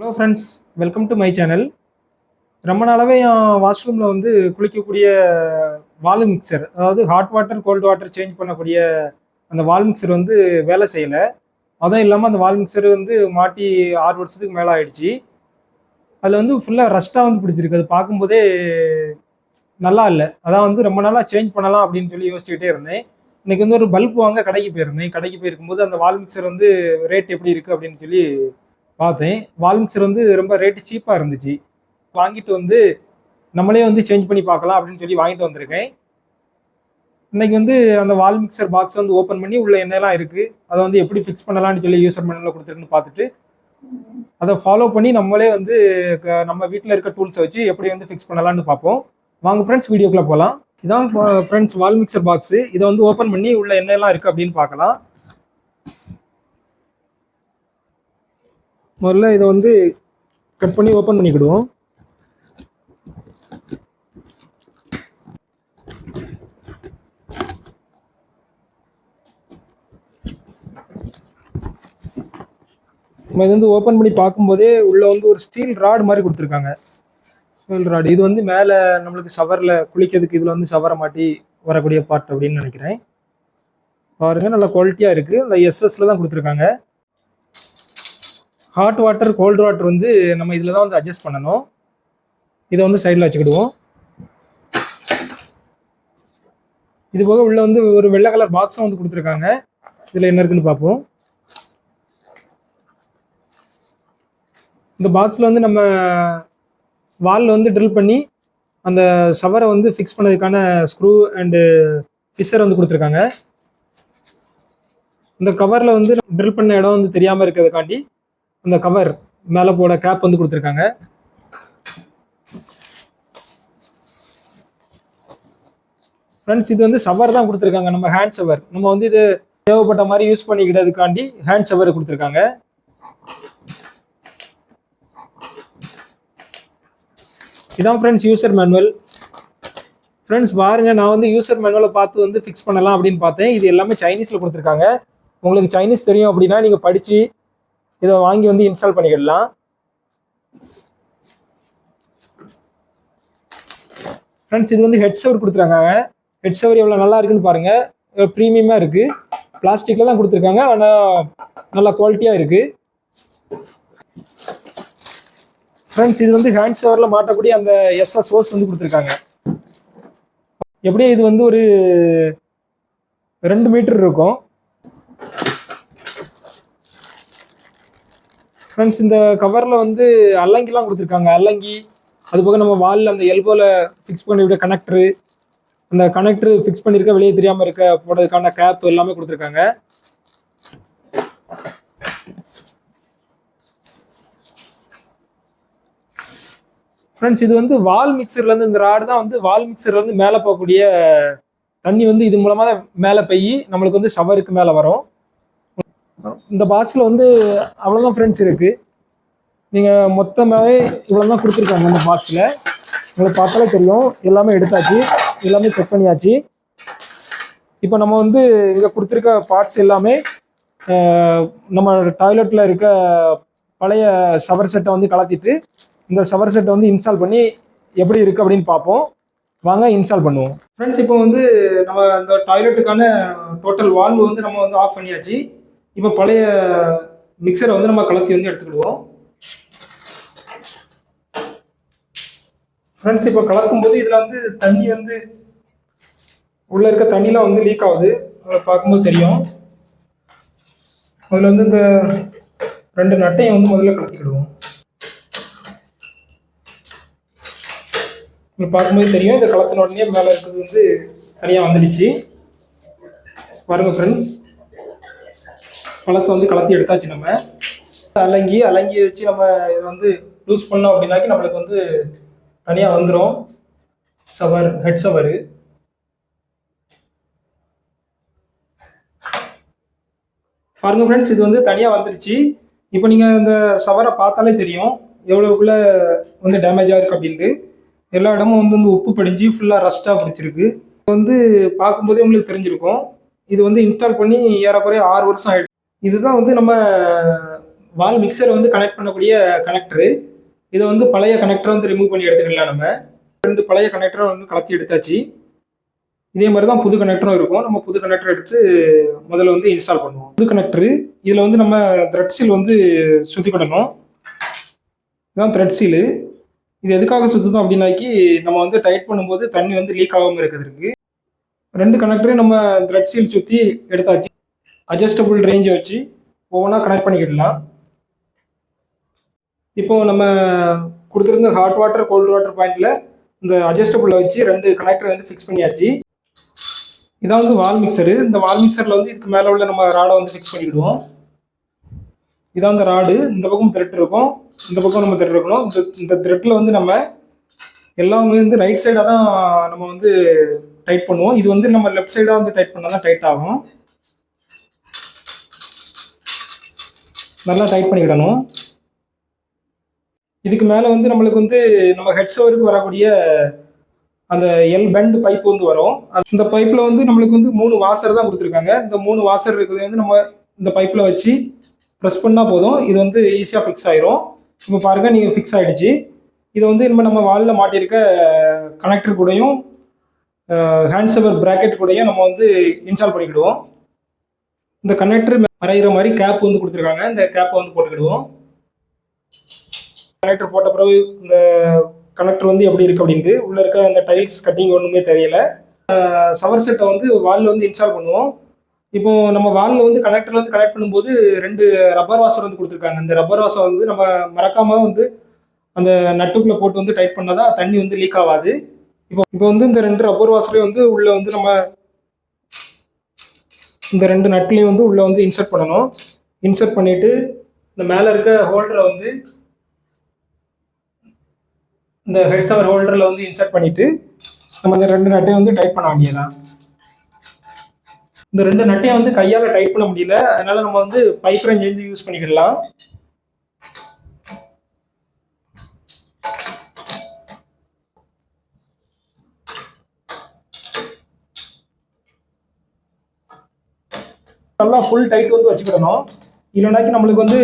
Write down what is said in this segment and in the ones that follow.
Hello friends, welcome to my channel. ரொம்ப நாளாகவே என் வாஷ்ரூமில் வந்து குளிக்கக்கூடிய வால் மிக்சர், அதாவது hot water cold water change பண்ணக்கூடிய அந்த வால் மிக்சர் வந்து வேலை செய்யலை. அதுவும் இல்லாமல் அந்த வால் மிக்சர் வந்து மாட்டி 6 வருஷத்துக்கு மேலே ஆயிடுச்சு. அதில் வந்து ஃபுல்லாக ரஸ்ட்டாக வந்து பிடிச்சிருக்கு. அது பார்க்கும்போதே நல்லா இல்லை. அதான் வந்து ரொம்ப நாளாக சேஞ்ச் பண்ணலாம் அப்படின்னு சொல்லி யோசிச்சுக்கிட்டே இருந்தேன். இன்னைக்கு வந்து ஒரு பல்ப் வாங்க கடைக்கு போயிருந்தேன். கடைக்கு போயிருக்கும்போது அந்த வால் மிக்சர் வந்து ரேட் எப்படி இருக்குது அப்படின்னு சொல்லி பார்த்தேன். வால் மிக்சர் வந்து ரொம்ப ரேட்டு சீப்பாக இருந்துச்சு. வாங்கிட்டு வந்து நம்மளே வந்து சேஞ்ச் பண்ணி பார்க்கலாம் அப்படின்னு சொல்லி வாங்கிட்டு வந்திருக்கேன். இன்னைக்கு வந்து அந்த வால் மிக்சர் பாக்ஸ் வந்து ஓப்பன் பண்ணி உள்ள என்னெல்லாம் இருக்குது, அதை வந்து எப்படி ஃபிக்ஸ் பண்ணலாம்னு சொல்லி யூசர் மேனுவலில் கொடுத்துருக்குன்னு பார்த்துட்டு அதை ஃபாலோ பண்ணி நம்மளே வந்து நம்ம வீட்டில் இருக்க டூல்ஸை வச்சு எப்படி வந்து ஃபிக்ஸ் பண்ணலாம்னு பார்ப்போம். வாங்க ஃப்ரெண்ட்ஸ், வீடியோக்குள்ளே போகலாம். இதான் ஃப்ரெண்ட்ஸ் வால் மிக்சர் பாக்ஸு. இதை வந்து ஓப்பன் பண்ணி உள்ள என்னெல்லாம் இருக்குது அப்படின்னு பார்க்கலாம். முதல்ல இதை வந்து கட் பண்ணி ஓப்பன் பண்ணிக்கிடுவோம். நம்ம இது வந்து ஓப்பன் பண்ணி பார்க்கும்போதே உள்ள வந்து ஒரு ஸ்டீல் ராட் மாதிரி கொடுத்துருக்காங்க. ஸ்டீல் ராட் இது வந்து மேலே நம்மளுக்கு ஷவரில் குளிக்கிறதுக்கு இதில் வந்து ஷவரை மாட்டி வரக்கூடிய பார்ட் அப்படின்னு நினைக்கிறேன். பாருங்க, நல்ல குவாலிட்டியாக இருக்குது. நல்ல எஸ்எஸ்ல தான் கொடுத்துருக்காங்க. ஹாட் வாட்டர் கோல்டு வாட்டர் வந்து நம்ம இதில் தான் வந்து அட்ஜஸ்ட் பண்ணணும். இதை வந்து சைடில் வச்சுக்கிடுவோம். இது போக உள்ள வந்து ஒரு வெள்ளை கலர் பாக்ஸும் வந்து கொடுத்துருக்காங்க. இதில் என்ன இருக்குன்னு பார்ப்போம். இந்த பாக்ஸில் வந்து நம்ம வாலில் வந்து ட்ரில் பண்ணி அந்த ஷவரை வந்து ஃபிக்ஸ் பண்ணதுக்கான ஸ்க்ரூ அண்டு ஃபிஷர் வந்து கொடுத்துருக்காங்க. இந்த கவரில் வந்து ட்ரில் பண்ண இடம் வந்து தெரியாமல் இருக்கிறதுக்காண்டி அந்த கவர் மேலே போட கேப் வந்து கொடுத்துருக்காங்க. ஃப்ரெண்ட்ஸ், இது வந்து ஷவர் தான் கொடுத்துருக்காங்க. நம்ம ஹேண்ட் ஷவர் நம்ம வந்து இது தேவைப்பட்ட மாதிரி யூஸ் பண்ணிக்கிட்டதுக்காண்டி ஹேண்ட் ஷவர் கொடுத்துருக்காங்க. இதான் ஃப்ரெண்ட்ஸ் யூசர் மேனுவல். ஃப்ரெண்ட்ஸ் பாருங்க, நான் வந்து யூசர் மேனுவலை பார்த்து வந்து ஃபிக்ஸ் பண்ணலாம் அப்படின்னு பார்த்தேன். இது எல்லாமே சைனீஸில் கொடுத்துருக்காங்க. உங்களுக்கு சைனீஸ் தெரியும் அப்படின்னா நீங்கள் படித்து இதை வாங்கி வந்து இன்ஸ்டால் பண்ணிக்கிடலாம். ஃப்ரெண்ட்ஸ், இது வந்து ஹெட் ஷவர் கொடுத்துருக்காங்க. ஹெட் ஷவர் எவ்வளோ நல்லா இருக்குன்னு பாருங்க. ப்ரீமியமாக இருக்குது. பிளாஸ்டிக்கில் தான் கொடுத்துருக்காங்க, ஆனால் நல்லா குவாலிட்டியாக இருக்குது. ஃப்ரெண்ட்ஸ், இது வந்து ஹேண்ட் ஷவரில் மாட்டக்கூடிய அந்த எஸ்எஸ் ஹோஸ் வந்து கொடுத்துருக்காங்க. எப்படியும் இது வந்து ஒரு 2 மீட்டர் இருக்கும். ஃப்ரெண்ட்ஸ், இந்த கவரில் வந்து அல்லங்கிலாம் கொடுத்துருக்காங்க. அல்லங்கி, அது போக நம்ம வாலில் அந்த எல்போவில் ஃபிக்ஸ் பண்ணிவிட கனெக்டரு, அந்த கனெக்டரு ஃபிக்ஸ் பண்ணியிருக்க வெளியே தெரியாமல் இருக்க போடுறதுக்கான கேப் எல்லாமே கொடுத்துருக்காங்க. ஃப்ரெண்ட்ஸ், இது வந்து வால் மிக்சர்லேருந்து இந்த ராடு தான் வந்து வால் மிக்சர்லேருந்து மேலே போகக்கூடிய தண்ணி வந்து இது மூலமாக மேலே போய் நம்மளுக்கு வந்து ஷவருக்கு மேலே வரும். இந்த பாக்ஸில் வந்து அவ்வளோதான் ஃப்ரெண்ட்ஸ் இருக்குது. நீங்கள் மொத்தமாகவே இவ்வளோ தான் கொடுத்துருக்காங்க. இந்த பாக்ஸில் உங்களுக்கு பார்த்தாலே தெரியும். எல்லாமே எடுத்தாச்சு, எல்லாமே செக் பண்ணியாச்சு. இப்போ நம்ம வந்து இங்கே கொடுத்துருக்க பார்ட்ஸ் எல்லாமே நம்ம டாய்லெட்டில் இருக்க பழைய ஷவர் செட்டை வந்து கலத்திட்டு இந்த ஷவர் செட்டை வந்து இன்ஸ்டால் பண்ணி எப்படி இருக்குது அப்படின்னு பார்ப்போம். வாங்க இன்ஸ்டால் பண்ணுவோம். ஃப்ரெண்ட்ஸ், இப்போ வந்து நம்ம இந்த டாய்லெட்டுக்கான டோட்டல் வால்வு வந்து நம்ம வந்து ஆஃப் பண்ணியாச்சு. இப்போ பழைய மிக்சரை வந்து நம்ம கலத்தி வந்து எடுத்துக்கிடுவோம். ஃப்ரெண்ட்ஸ், இப்போ கலக்கும் போது இதில் வந்து தண்ணி வந்து உள்ளே இருக்க தண்ணிலாம் வந்து லீக் ஆகுது. அதை பார்க்கும்போது தெரியும். அதில் வந்து இந்த 2 நட்டையும் வந்து முதல்ல கலத்திக்கிடுவோம். உங்களுக்கு பார்க்கும்போது தெரியும். இந்த கலத்தின உடனே மேலே இருக்கிறது வந்து தனியாக வந்துடுச்சு. பாருங்க ஃப்ரெண்ட்ஸ், பழசை வந்து கலத்தி எடுத்தாச்சு. நம்ம அலங்கி வச்சு நம்ம இதை வந்து யூஸ் பண்ணோம் அப்படின்னாக்கி நம்மளுக்கு வந்து தனியாக வந்துடும் ஷவர், ஹெட் ஷவரு. பாருங்க ஃப்ரெண்ட்ஸ், இது வந்து தனியாக வந்துடுச்சு. இப்போ நீங்கள் இந்த ஷவரை பார்த்தாலே தெரியும் எவ்வளோக்குள்ள வந்து டேமேஜாக இருக்குது அப்படின்ட்டு. எல்லா இடமும் வந்து உப்பு படிஞ்சு ஃபுல்லாக ரஸ்ட்டாக பிடிச்சிருக்கு. வந்து பார்க்கும்போதே உங்களுக்கு தெரிஞ்சிருக்கும். இது வந்து இன்ஸ்டால் பண்ணி ஏறக்குறைய 6 வருஷம் ஆயிடுச்சு. இதுதான் வந்து நம்ம வால் மிக்சரை வந்து கனெக்ட் பண்ணக்கூடிய கனெக்டரு. இதை வந்து பழைய கனெக்டரை வந்து ரிமூவ் பண்ணி எடுத்துக்கலாம். நம்ம 2 பழைய கனெக்டரை வந்து கலத்தி எடுத்தாச்சு. இதே மாதிரி தான் புது கனெக்டரும் இருக்கும். நம்ம புது கனெக்டர் எடுத்து முதல்ல வந்து இன்ஸ்டால் பண்ணுவோம். புது கனெக்டரு இதில் வந்து நம்ம த்ரெட் சீல் வந்து சுற்றிக்கிடணும். இதுதான் த்ரெட் சீலு. இது எதுக்காக சுற்றணும் அப்படின்னாக்கி நம்ம வந்து டைட் பண்ணும்போது தண்ணி வந்து லீக் ஆகாமல் இருக்கிறதுக்கு. 2 கனெக்டரையும் நம்ம த்ரெட் சீல் சுற்றி எடுத்தாச்சு. அட்ஜஸ்டபுள் ரேஞ்சை வச்சு ஒவ்வொன்றா கனெக்ட் பண்ணிக்கிடலாம். இப்போ நம்ம கொடுத்துருந்த ஹாட் வாட்டர் கோல்டு வாட்டர் பாயிண்டில் இந்த அட்ஜஸ்டபுளில் வச்சு 2 கனெக்டரை வந்து ஃபிக்ஸ் பண்ணியாச்சு. இதான் வந்து வால் மிக்சரு. இந்த வால் மிக்சரில் வந்து இதுக்கு மேலே உள்ள நம்ம ராடை வந்து ஃபிக்ஸ் பண்ணிக்கிடுவோம். இதான் இந்த ராடு. இந்த பக்கம் த்ரெட் இருக்கும், இந்த பக்கம் நம்ம த்ரெட் இருக்கணும். இந்த த்ரெட்டில் வந்து நம்ம எல்லாமே வந்து ரைட் சைடாக தான் நம்ம வந்து டைட் பண்ணுவோம். இது வந்து நம்ம லெஃப்ட் சைடாக வந்து டைட் பண்ணால் தான் டைட் ஆகும். நல்லா டைட் பண்ணிக்கிடணும். இதுக்கு மேலே வந்து நம்மளுக்கு வந்து நம்ம ஹெட் ஷவருக்கு வரக்கூடிய அந்த எல் பெண்ட் பைப் வந்து வரும். அந்த பைப்பில் வந்து நம்மளுக்கு வந்து 3 வாசர் தான் கொடுத்துருக்காங்க. இந்த 3 வாசர் இருக்கிறது வந்து நம்ம இந்த பைப்பில் வச்சு ப்ரெஸ் பண்ணால் போதும். இது வந்து ஈஸியாக ஃபிக்ஸ் ஆயிரும். இப்போ பாருங்கள், நீங்கள் ஃபிக்ஸ் ஆகிடுச்சு. இதை வந்து இனிமேல் நம்ம வாலில் மாட்டியிருக்க கனெக்டர் கூடயும் ஹேண்ட் ஷவர் ப்ராக்கெட் கூடயும் நம்ம வந்து இன்ஸ்டால் பண்ணிக்கிடுவோம். இந்த கனெக்டர் மறைகிற மாதிரி கேப் வந்து கொடுத்துருக்காங்க. இந்த கேப்பை வந்து போட்டுக்கிடுவோம். கனெக்டர் போட்ட பிறகு இந்த கனெக்டர் வந்து எப்படி இருக்குது அப்படின்ட்டு உள்ளே இருக்க அந்த டைல்ஸ் கட்டிங் ஒன்றுமே தெரியல. ஷவர் செட்டை வந்து வாலில் வந்து இன்ஸ்டால் பண்ணுவோம். இப்போ நம்ம வாலில் வந்து கனெக்டரில் வந்து கனெக்ட் பண்ணும்போது 2 ரப்பர் வாசர் வந்து கொடுத்துருக்காங்க. இந்த ரப்பர் வாசர் வந்து நம்ம மறக்காமல் வந்து அந்த நட்டுக்குள்ளே போட்டு வந்து டைட் பண்ணால் தான் தண்ணி வந்து லீக் ஆகாது. இப்போ வந்து இந்த 2 ரப்பர் வாசரையும் வந்து உள்ளே வந்து நம்ம இந்த 2 நட்லையும் வந்து உள்ளே வந்து இன்சர்ட் பண்ணணும். இன்சர்ட் பண்ணிவிட்டு இந்த மேலே இருக்க ஹோல்டரை வந்து இந்த ஹெட் ஷவர் ஹோல்டரில் வந்து இன்சர்ட் பண்ணிவிட்டு நம்ம இந்த 2 நட்டையும் வந்து டைட் பண்ண வேண்டியதான். இந்த 2 நட்டையும் வந்து கையால் டைட் பண்ண முடியல, அதனால நம்ம வந்து பைப் ரெஞ்ச் வந்து யூஸ் பண்ணிக்கிடலாம். நல்லா ஃபுல் டைட் வந்து வச்சுக்கிடணும். இல்லைனாக்கி நம்மளுக்கு வந்து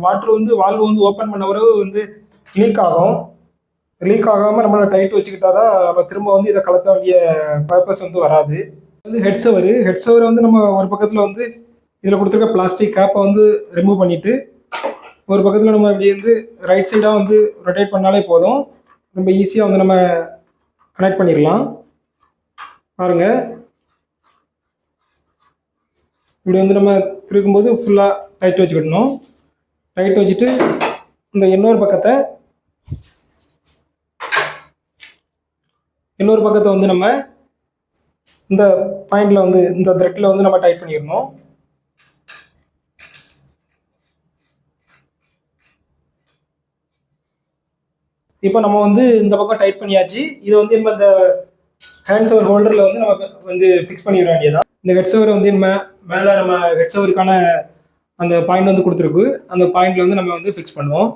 வாட்டர் வந்து வால்வு வந்து ஓப்பன் பண்ண பிறகு வந்து லீக் ஆகும். லீக் ஆகாமல் நம்மளை டைட் வச்சுக்கிட்டா தான் நம்ம திரும்ப வந்து இதை கலத்த வேண்டிய பர்பஸ் வந்து வராது. வந்து ஹெட் ஷவர் வந்து நம்ம ஒரு பக்கத்தில் வந்து இதில் கொடுத்துருக்க பிளாஸ்டிக் கேப்பை வந்து ரிமூவ் பண்ணிவிட்டு ஒரு பக்கத்தில் நம்ம இப்படி வந்து ரைட் சைடாக வந்து ரொட்டேட் பண்ணாலே போதும். ரொம்ப ஈஸியாக வந்து நம்ம கனெக்ட் பண்ணிடலாம். பாருங்கள், இப்படி வந்து நம்ம திருக்கும்போது ஃபுல்லாக டைட் வச்சுக்கிடணும். டைட் வச்சுட்டு இந்த இன்னொரு பக்கத்தை வந்து நம்ம இந்த பாயிண்ட்ல வந்து இந்த த்ரெட்ல வந்து நம்ம டைட் பண்ணிடணும். இப்போ நம்ம வந்து இந்த பக்கம் டைட் பண்ணியாச்சு. இது வந்து நம்ம இந்த ஹேண்ட் ஷவர் ஹோல்டரில் வந்து நம்ம வந்து ஃபிக்ஸ் பண்ணிட வேண்டியதான். இந்த ஹெட் ஷவர் வந்து மேலே நம்ம ஹெட் ஷவருக்கான அந்த பாயிண்ட் வந்து கொடுத்துருக்கு. அந்த பாயிண்ட்ல வந்து நம்ம வந்து ஃபிக்ஸ் பண்ணுவோம்.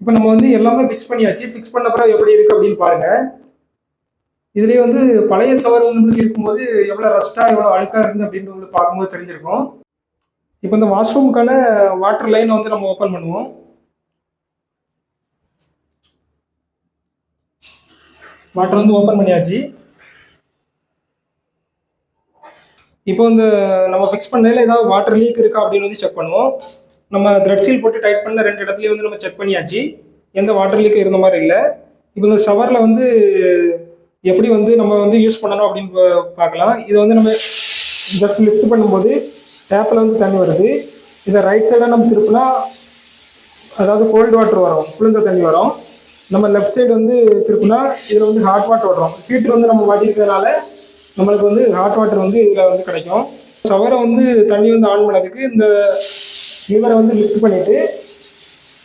இப்போ நம்ம வந்து எல்லாமே ஃபிக்ஸ் பண்ணியாச்சு. ஃபிக்ஸ் பண்ண பிறகு எப்படி இருக்குது அப்படின்னு பாருங்கள். இதுலேயே வந்து பழைய ஷவர் வந்து இருக்கும்போது எவ்வளோ ரஸ்ட்டாக எவ்வளோ அழுக்காக இருக்குது அப்படின்னு உங்களுக்கு பார்க்கும்போது தெரிஞ்சிருக்கும். இப்போ இந்த வாஷ்ரூமுக்கான வாட்டர் லைனை வந்து நம்ம ஓப்பன் பண்ணுவோம். வாட்டர் வந்து ஓப்பன் பண்ணியாச்சு. இப்போ இந்த நம்ம ஃபிக்ஸ் பண்ணதில் ஏதாவது வாட்டர் லீக் இருக்கா அப்படின்னு வந்து செக் பண்ணுவோம். நம்ம த்ரெட் சீல் போட்டு டைட் பண்ண 2 இடத்துலையும் வந்து நம்ம செக் பண்ணியாச்சு. எந்த வாட்டர் லீக் இருந்த மாதிரி இல்லை. இப்போ இந்த ஷவரில் வந்து எப்படி வந்து நம்ம வந்து யூஸ் பண்ணணும் அப்படின்னு பார்க்கலாம். இதை வந்து நம்ம ஜஸ்ட் லிஃப்ட் பண்ணும்போது டேப்பில் வந்து தண்ணி வருது. இதை ரைட் சைடாக நம்ம திருப்பினா அதாவது கோல்டு வாட்டர் வரும், குளிர்ந்த தண்ணி வரும். நம்ம லெஃப்ட் சைடு வந்து திருப்பினா இதில் வந்து ஹாட் வாட்டர் வரும். ஹீட்டர் வந்து நம்ம மாட்டிருக்கிறதுனால நம்மளுக்கு வந்து ஹாட் வாட்டர் வந்து இதில் வந்து கிடைக்கும். ஷவரை வந்து தண்ணி வந்து ஆன் பண்ணதுக்கு இந்த லிவரை வந்து லிஃப்ட் பண்ணிவிட்டு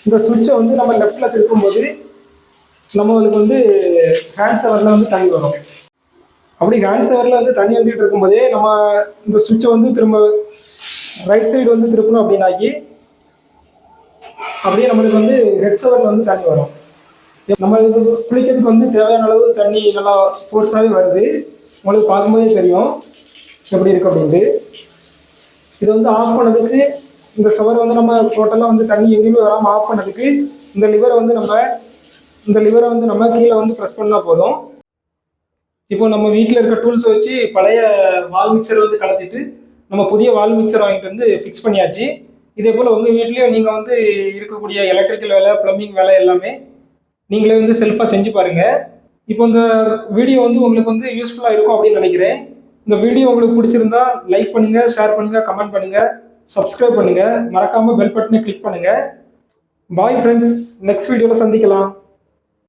இந்த சுவிட்சை வந்து நம்ம லெஃப்டில் திருப்பும்போது நம்மளுக்கு வந்து ஹேண்ட் ஷவரில் வந்து தண்ணி வரும். அப்படி ஹேண்ட் ஷவரில் வந்து தண்ணி வந்துட்டு இருக்கும்போதே நம்ம இந்த சுவிட்சை வந்து திரும்ப ரைட் சைடு வந்து திருப்பணும் அப்படின்னாக்கி அப்படியே நம்மளுக்கு வந்து ஹெட் ஷவரில் வந்து தண்ணி வரும். நம்ம குளிக்கிறதுக்கு வந்து தேவையான அளவு தண்ணி நல்லா ஃபோர்ஸாகவே வருது. உங்களுக்கு பார்க்கும்போதே தெரியும் எப்படி இருக்கு அப்படின்ட்டு. இது வந்து ஆஃப் பண்ணதுக்கு இந்த ஷவர் வந்து நம்ம டோட்டலாக வந்து தண்ணி எங்கேயுமே வராமல் ஆஃப் பண்ணதுக்கு இந்த லிவரை வந்து நம்ம கீழே வந்து ப்ரெஸ் பண்ணால் போதும். இப்போ நம்ம வீட்டில் இருக்க டூல்ஸை வச்சு பழைய வால் மிக்சர் வந்து கலத்திட்டு நம்ம புதிய வால் மிக்சர் வாங்கிட்டு வந்து ஃபிக்ஸ் பண்ணியாச்சு. இதே போல் உங்கள் வீட்லேயும் நீங்கள் வந்து இருக்கக்கூடிய எலக்ட்ரிக்கல் வேலை, ப்ளம்பிங் வேலை எல்லாமே நீங்களே வந்து செல்ஃபாக செஞ்சு பாருங்கள். இப்போ இந்த வீடியோ வந்து உங்களுக்கு வந்து யூஸ்ஃபுல்லாக இருக்கும் அப்படின்னு நினைக்கிறேன். இந்த வீடியோ உங்களுக்கு பிடிச்சிருந்தா லைக் பண்ணுங்கள், ஷேர் பண்ணுங்கள், கமெண்ட் பண்ணுங்கள், சப்ஸ்கிரைப் பண்ணுங்கள், மறக்காமல் பெல் பட்டனை கிளிக் பண்ணுங்கள். பாய் ஃப்ரெண்ட்ஸ், நெக்ஸ்ட் வீடியோவில் சந்திக்கலாம்.